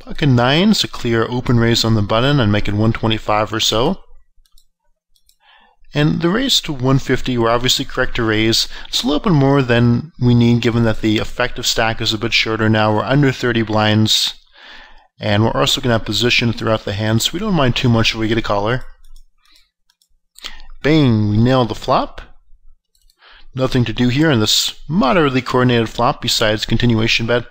Pocket 9's a clear open raise on the button and make it 125 or so. And the raise to 150, we're obviously correct to raise. It's a little bit more than we need given that the effective stack is a bit shorter now. We're under 30 blinds. And we're also going to have position throughout the hand, so we don't mind too much if we get a caller. Bang, we nailed the flop. Nothing to do here in this moderately coordinated flop besides continuation bet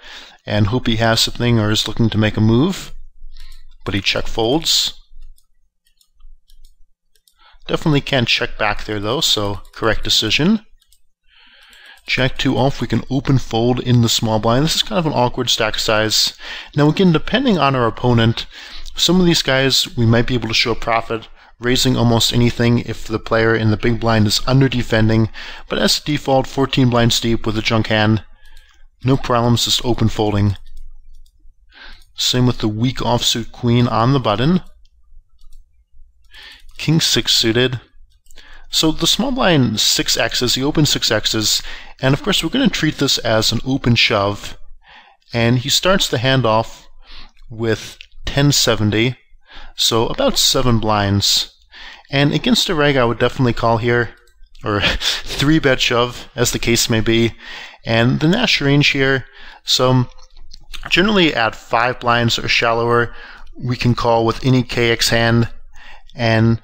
and hope he has something or is looking to make a move. But he check folds. Definitely can't check back there though, so correct decision. Jack 2 off, we can open fold in the small blind. This is kind of an awkward stack size. Now again, depending on our opponent, some of these guys we might be able to show a profit, raising almost anything if the player in the big blind is under defending, but as default, 14 blinds deep with a junk hand, no problems, just open folding. Same with the weak offsuit queen on the button. King 6 suited. So the small blind 6x's, he opens 6x's, and of course we're going to treat this as an open shove. And he starts the hand off with 1070, so about 7 blinds. And against a reg I would definitely call here, or 3-bet shove, as the case may be. And the Nash range here, so generally at 5 blinds or shallower, we can call with any KX hand. And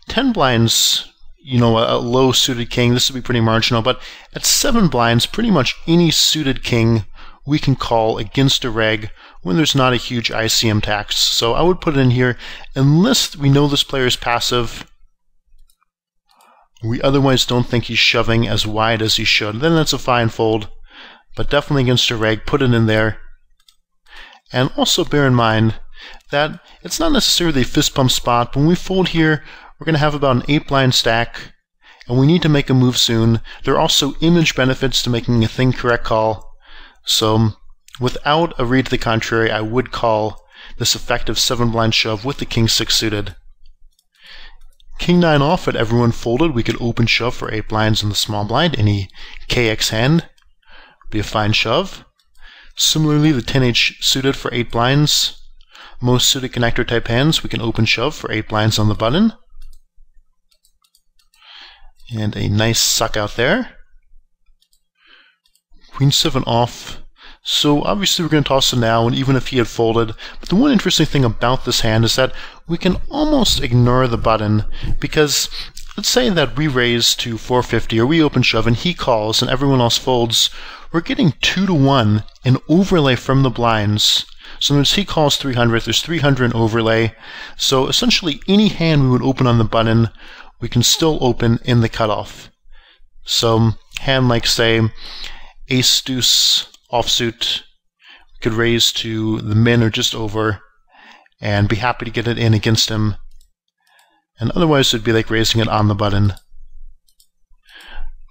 10 blinds, you know, a low suited king, this would be pretty marginal, but at 7 blinds, pretty much any suited king we can call against a reg when there's not a huge ICM tax. So I would put it in here unless we know this player is passive. We otherwise don't think he's shoving as wide as he should. Then that's a fine fold, but definitely against a reg, put it in there. And also bear in mind that it's not necessarily a fist pump spot. When we fold here, we're going to have about an 8 blind stack, and we need to make a move soon. There are also image benefits to making a thing correct call. So without a read to the contrary, I would call this effective 7 blind shove with the King 6 suited. King 9 off at everyone folded, we could open shove for 8 blinds in the small blind. Any KX hand would be a fine shove. Similarly, the 10H suited for 8 blinds. Most suited connector type hands, we can open shove for 8 blinds on the button. And a nice suck out there. Queen 7 off. So obviously we're going to toss it now, and even if he had folded. But the one interesting thing about this hand is that we can almost ignore the button, because let's say that we raise to 450 or we open shove and he calls and everyone else folds. We're getting 2-to-1 in overlay from the blinds. So as he calls 300, there's 300 in overlay. So essentially any hand we would open on the button, we can still open in the cutoff. So hand like, say, ace deuce offsuit, we could raise to the min or just over and be happy to get it in against him. And otherwise it'd be like raising it on the button.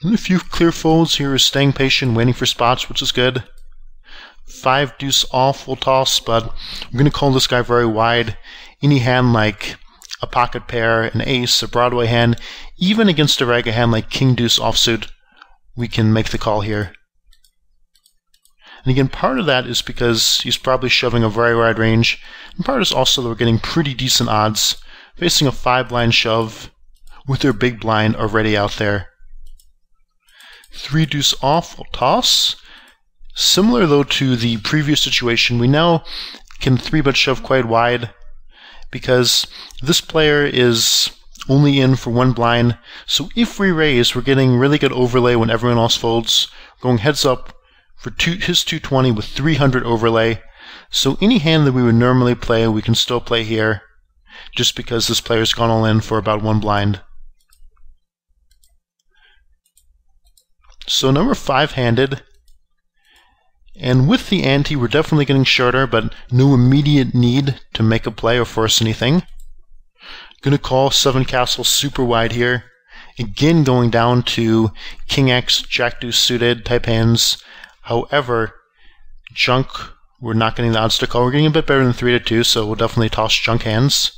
And a few clear folds here is staying patient, waiting for spots, which is good. 5 deuce off will toss, but I'm going to call this guy very wide. Any hand like a pocket pair, an ace, a Broadway hand, even against a reg, a hand like king deuce offsuit, we can make the call here. And again, part of that is because he's probably shoving a very wide range, and part is also that we're getting pretty decent odds facing a 5 blind shove with their big blind already out there. 3 deuce off will toss. Similar though to the previous situation, we now can 3-bet shove quite wide because this player is only in for 1 blind. So if we raise, we're getting really good overlay when everyone else folds. Going heads up for his 220 with 300 overlay. So any hand that we would normally play, we can still play here, just because this player's gone all in for about 1 blind. So number 5-handed. And with the ante, we're definitely getting shorter, but no immediate need to make a play or force anything. Gonna call 7 castle super wide here. Again, going down to King X, Jack Deuce suited type hands. However, junk, we're not getting the odds to call. We're getting a bit better than 3-2, so we'll definitely toss junk hands.